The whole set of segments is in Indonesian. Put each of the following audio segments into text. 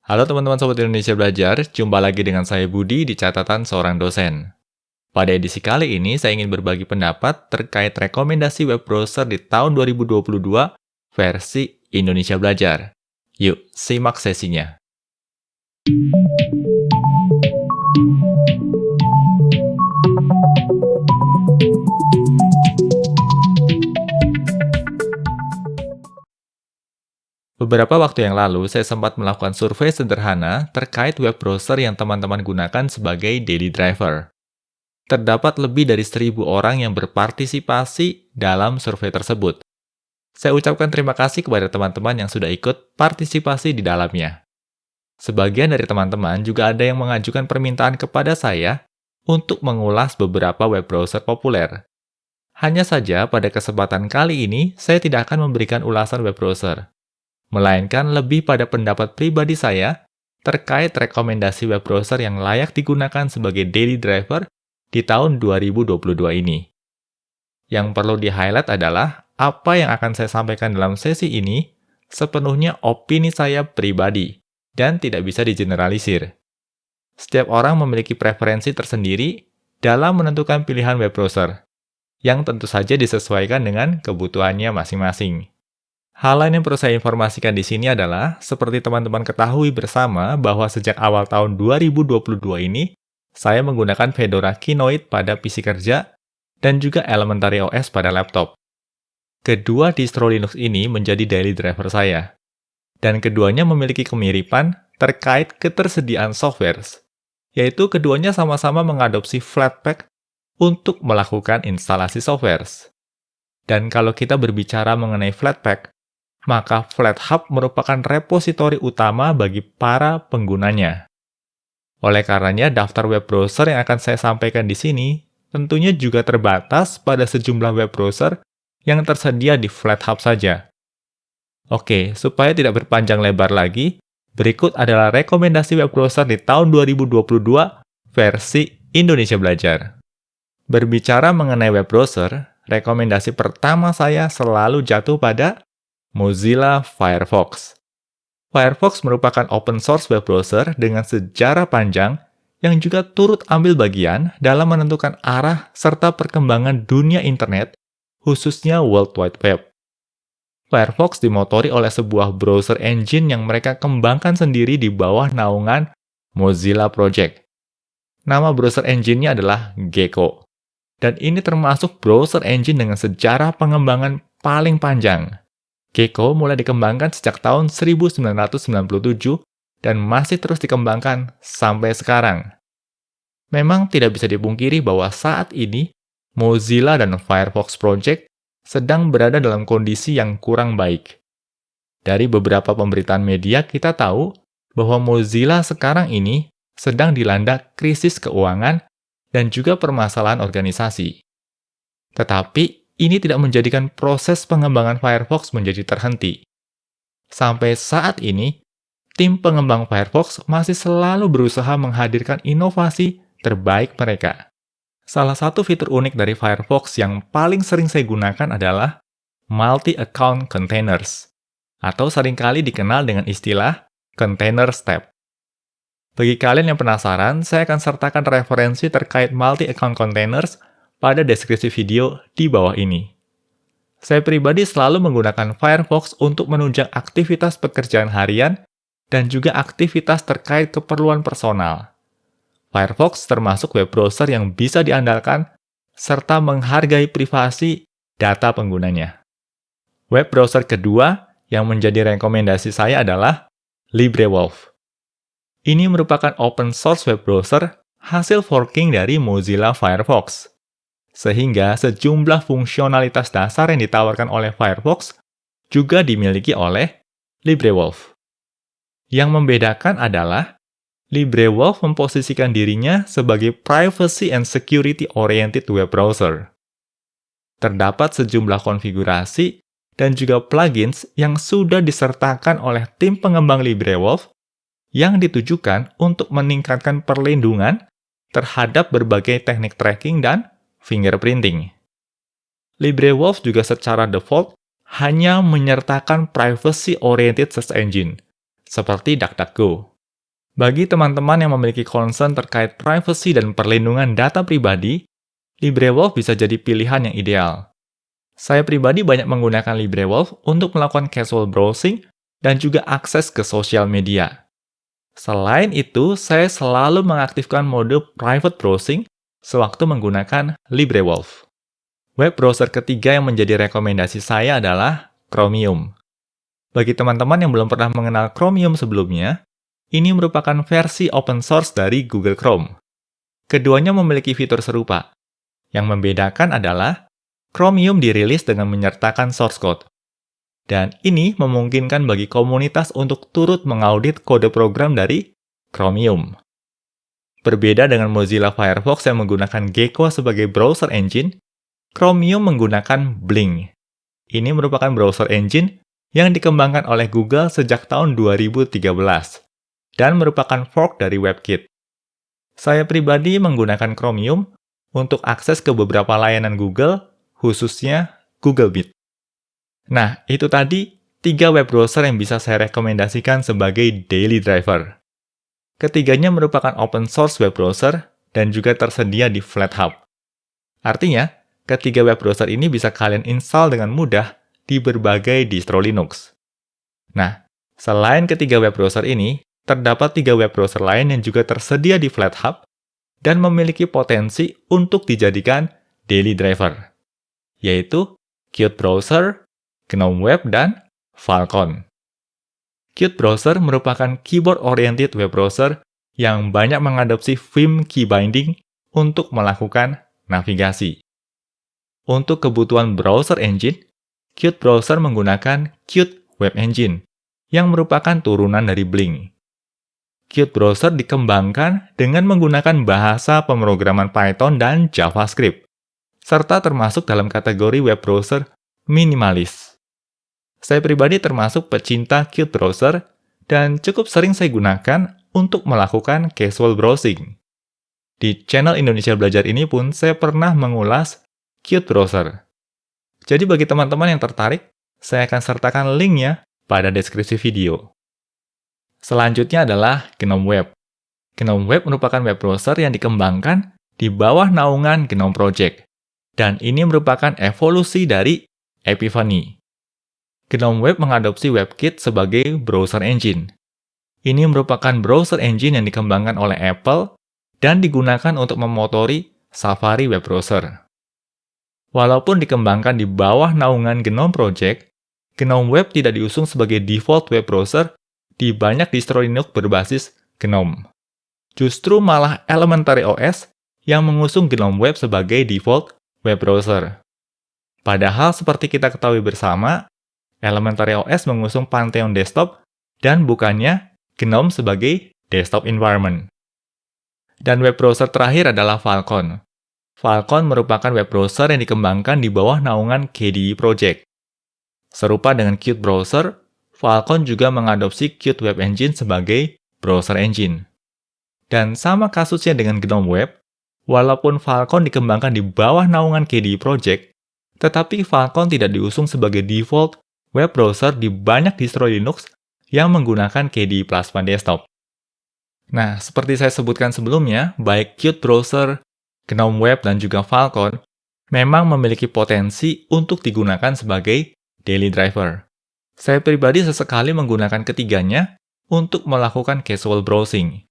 Halo teman-teman Sobat Indonesia Belajar, jumpa lagi dengan saya Budi di catatan seorang dosen. Pada edisi kali ini, saya ingin berbagi pendapat terkait rekomendasi web browser di tahun 2022 versi Indonesia Belajar. Yuk, simak sesinya. Beberapa waktu yang lalu, saya sempat melakukan survei sederhana terkait web browser yang teman-teman gunakan sebagai daily driver. Terdapat lebih dari 1.000 orang yang berpartisipasi dalam survei tersebut. Saya ucapkan terima kasih kepada teman-teman yang sudah ikut partisipasi di dalamnya. Sebagian dari teman-teman juga ada yang mengajukan permintaan kepada saya untuk mengulas beberapa web browser populer. Hanya saja, pada kesempatan kali ini, saya tidak akan memberikan ulasan web browser, melainkan lebih pada pendapat pribadi saya terkait rekomendasi web browser yang layak digunakan sebagai daily driver di tahun 2022 ini. Yang perlu di-highlight adalah apa yang akan saya sampaikan dalam sesi ini sepenuhnya opini saya pribadi dan tidak bisa digeneralisir. Setiap orang memiliki preferensi tersendiri dalam menentukan pilihan web browser, yang tentu saja disesuaikan dengan kebutuhannya masing-masing. Hal lain yang perlu saya informasikan di sini adalah, seperti teman-teman ketahui bersama bahwa sejak awal tahun 2022 ini, saya menggunakan Fedora Kinoite pada PC kerja dan juga Elementary OS pada laptop. Kedua distro Linux ini menjadi daily driver saya, dan keduanya memiliki kemiripan terkait ketersediaan software, yaitu keduanya sama-sama mengadopsi Flatpak untuk melakukan instalasi software. Dan kalau kita berbicara mengenai Flatpak, maka FlatHub merupakan repositori utama bagi para penggunanya. Oleh karenanya, daftar web browser yang akan saya sampaikan di sini tentunya juga terbatas pada sejumlah web browser yang tersedia di FlatHub saja. Oke, supaya tidak berpanjang lebar lagi, berikut adalah rekomendasi web browser di tahun 2022 versi Indonesia Belajar. Berbicara mengenai web browser, rekomendasi pertama saya selalu jatuh pada Mozilla Firefox. Firefox merupakan open source web browser dengan sejarah panjang yang juga turut ambil bagian dalam menentukan arah serta perkembangan dunia internet, khususnya World Wide Web. Firefox dimotori oleh sebuah browser engine yang mereka kembangkan sendiri di bawah naungan Mozilla Project. Nama browser engine-nya adalah Gecko. Dan ini termasuk browser engine dengan sejarah pengembangan paling panjang. Gecko mulai dikembangkan sejak tahun 1997 dan masih terus dikembangkan sampai sekarang. Memang tidak bisa dipungkiri bahwa saat ini Mozilla dan Firefox Project sedang berada dalam kondisi yang kurang baik. Dari beberapa pemberitaan media kita tahu bahwa Mozilla sekarang ini sedang dilanda krisis keuangan dan juga permasalahan organisasi. Tetapi ini tidak menjadikan proses pengembangan Firefox menjadi terhenti. Sampai saat ini, tim pengembang Firefox masih selalu berusaha menghadirkan inovasi terbaik mereka. Salah satu fitur unik dari Firefox yang paling sering saya gunakan adalah Multi-Account Containers, atau seringkali dikenal dengan istilah Containers Tab. Bagi kalian yang penasaran, saya akan sertakan referensi terkait Multi-Account Containers pada deskripsi video di bawah ini. Saya pribadi selalu menggunakan Firefox untuk menunjang aktivitas pekerjaan harian dan juga aktivitas terkait keperluan personal. Firefox termasuk web browser yang bisa diandalkan serta menghargai privasi data penggunanya. Web browser kedua yang menjadi rekomendasi saya adalah LibreWolf. Ini merupakan open source web browser hasil forking dari Mozilla Firefox. Sehingga sejumlah fungsionalitas dasar yang ditawarkan oleh Firefox juga dimiliki oleh LibreWolf. Yang membedakan adalah LibreWolf memposisikan dirinya sebagai privacy and security-oriented web browser. Terdapat sejumlah konfigurasi dan juga plugins yang sudah disertakan oleh tim pengembang LibreWolf yang ditujukan untuk meningkatkan perlindungan terhadap berbagai teknik tracking dan fingerprinting. LibreWolf juga secara default hanya menyertakan privacy-oriented search engine, seperti DuckDuckGo. Bagi teman-teman yang memiliki concern terkait privacy dan perlindungan data pribadi, LibreWolf bisa jadi pilihan yang ideal. Saya pribadi banyak menggunakan LibreWolf untuk melakukan casual browsing dan juga akses ke sosial media. Selain itu, saya selalu mengaktifkan mode private browsing sewaktu menggunakan LibreWolf. Web browser ketiga yang menjadi rekomendasi saya adalah Chromium. Bagi teman-teman yang belum pernah mengenal Chromium sebelumnya, ini merupakan versi open source dari Google Chrome. Keduanya memiliki fitur serupa. Yang membedakan adalah Chromium dirilis dengan menyertakan source code. Dan ini memungkinkan bagi komunitas untuk turut mengaudit kode program dari Chromium. Berbeda dengan Mozilla Firefox yang menggunakan Gecko sebagai browser engine, Chromium menggunakan Bling. Ini merupakan browser engine yang dikembangkan oleh Google sejak tahun 2013 dan merupakan fork dari WebKit. Saya pribadi menggunakan Chromium untuk akses ke beberapa layanan Google, khususnya Google Meet. Nah, itu tadi 3 web browser yang bisa saya rekomendasikan sebagai daily driver. Ketiganya merupakan open source web browser dan juga tersedia di FlatHub. Artinya, ketiga web browser ini bisa kalian install dengan mudah di berbagai distro Linux. Nah, selain ketiga web browser ini, terdapat 3 web browser lain yang juga tersedia di FlatHub dan memiliki potensi untuk dijadikan daily driver, yaitu Qt Browser, GNOME Web, dan Falcon. Qt Browser merupakan keyboard-oriented web browser yang banyak mengadopsi Vim key binding untuk melakukan navigasi. Untuk kebutuhan browser engine, Qt Browser menggunakan Qt Web Engine, yang merupakan turunan dari Bling. Qt Browser dikembangkan dengan menggunakan bahasa pemrograman Python dan JavaScript, serta termasuk dalam kategori web browser minimalis. Saya pribadi termasuk pecinta Qt Browser dan cukup sering saya gunakan untuk melakukan casual browsing. Di channel Indonesia Belajar ini pun saya pernah mengulas Qt Browser. Jadi bagi teman-teman yang tertarik, saya akan sertakan linknya pada deskripsi video. Selanjutnya adalah GNOME Web. GNOME Web merupakan web browser yang dikembangkan di bawah naungan GNOME Project, dan ini merupakan evolusi dari Epiphany. GNOME Web mengadopsi WebKit sebagai browser engine. Ini merupakan browser engine yang dikembangkan oleh Apple dan digunakan untuk memotori Safari web browser. Walaupun dikembangkan di bawah naungan GNOME Project, GNOME Web tidak diusung sebagai default web browser di banyak distro Linux berbasis GNOME. Justru malah Elementary OS yang mengusung GNOME Web sebagai default web browser. Padahal seperti kita ketahui bersama, Elementary OS mengusung Pantheon Desktop dan bukannya GNOME sebagai desktop environment. Dan web browser terakhir adalah Falcon. Falcon merupakan web browser yang dikembangkan di bawah naungan KDE Project. Serupa dengan Qt Browser, Falcon juga mengadopsi Qt Web Engine sebagai browser engine. Dan sama kasusnya dengan GNOME Web, walaupun Falcon dikembangkan di bawah naungan KDE Project, tetapi Falcon tidak diusung sebagai default web browser di banyak distro Linux yang menggunakan KDE Plasma Desktop. Nah, seperti saya sebutkan sebelumnya, baik Qt Browser, GNOME Web, dan juga Falcon memang memiliki potensi untuk digunakan sebagai daily driver. Saya pribadi sesekali menggunakan ketiganya untuk melakukan casual browsing.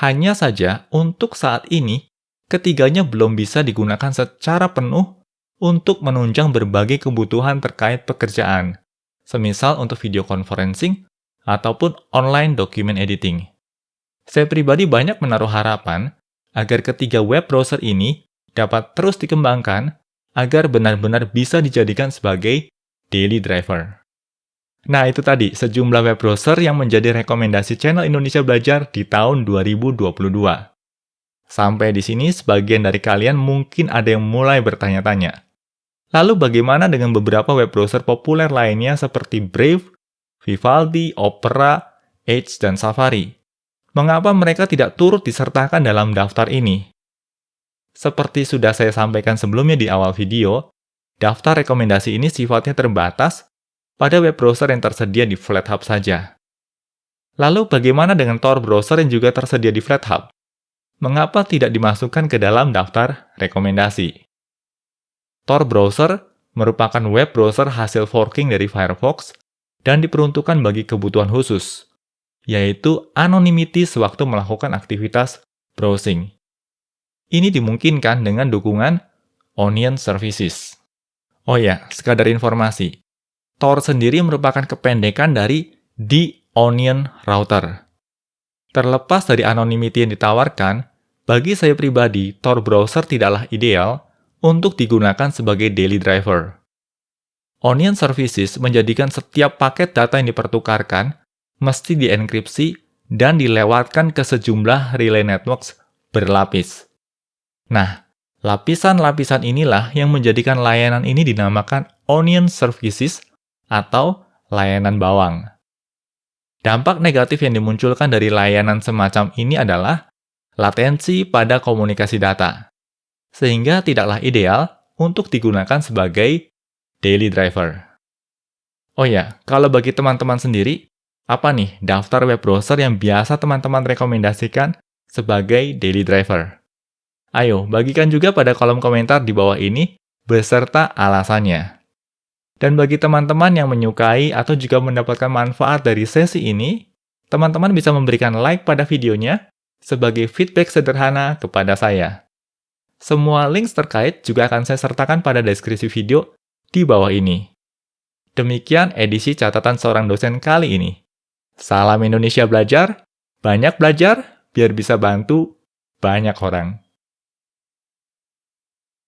Hanya saja, untuk saat ini, ketiganya belum bisa digunakan secara penuh untuk menunjang berbagai kebutuhan terkait pekerjaan, semisal untuk video conferencing ataupun online document editing. Saya pribadi banyak menaruh harapan agar ketiga web browser ini dapat terus dikembangkan agar benar-benar bisa dijadikan sebagai daily driver. Nah, itu tadi sejumlah web browser yang menjadi rekomendasi channel Indonesia Belajar di tahun 2022. Sampai di sini, sebagian dari kalian mungkin ada yang mulai bertanya-tanya. Lalu bagaimana dengan beberapa web browser populer lainnya seperti Brave, Vivaldi, Opera, Edge, dan Safari? Mengapa mereka tidak turut disertakan dalam daftar ini? Seperti sudah saya sampaikan sebelumnya di awal video, daftar rekomendasi ini sifatnya terbatas pada web browser yang tersedia di FlatHub saja. Lalu bagaimana dengan Tor browser yang juga tersedia di FlatHub? Mengapa tidak dimasukkan ke dalam daftar rekomendasi? Tor browser merupakan web browser hasil forking dari Firefox dan diperuntukkan bagi kebutuhan khusus, yaitu anonymity sewaktu melakukan aktivitas browsing. Ini dimungkinkan dengan dukungan Onion Services. Oh ya, sekadar informasi, Tor sendiri merupakan kependekan dari The Onion Router. Terlepas dari anonymity yang ditawarkan, bagi saya pribadi, Tor browser tidaklah ideal untuk digunakan sebagai daily driver. Onion Services menjadikan setiap paket data yang dipertukarkan mesti dienkripsi dan dilewatkan ke sejumlah relay networks berlapis. Nah, lapisan-lapisan inilah yang menjadikan layanan ini dinamakan Onion Services atau layanan bawang. Dampak negatif yang dimunculkan dari layanan semacam ini adalah latensi pada komunikasi data, sehingga tidaklah ideal untuk digunakan sebagai daily driver. Oh ya, kalau bagi teman-teman sendiri, apa nih daftar web browser yang biasa teman-teman rekomendasikan sebagai daily driver? Ayo, bagikan juga pada kolom komentar di bawah ini beserta alasannya. Dan bagi teman-teman yang menyukai atau juga mendapatkan manfaat dari sesi ini, teman-teman bisa memberikan like pada videonya sebagai feedback sederhana kepada saya. Semua links terkait juga akan saya sertakan pada deskripsi video di bawah ini. Demikian edisi catatan seorang dosen kali ini. Salam Indonesia Belajar, banyak belajar biar bisa bantu banyak orang.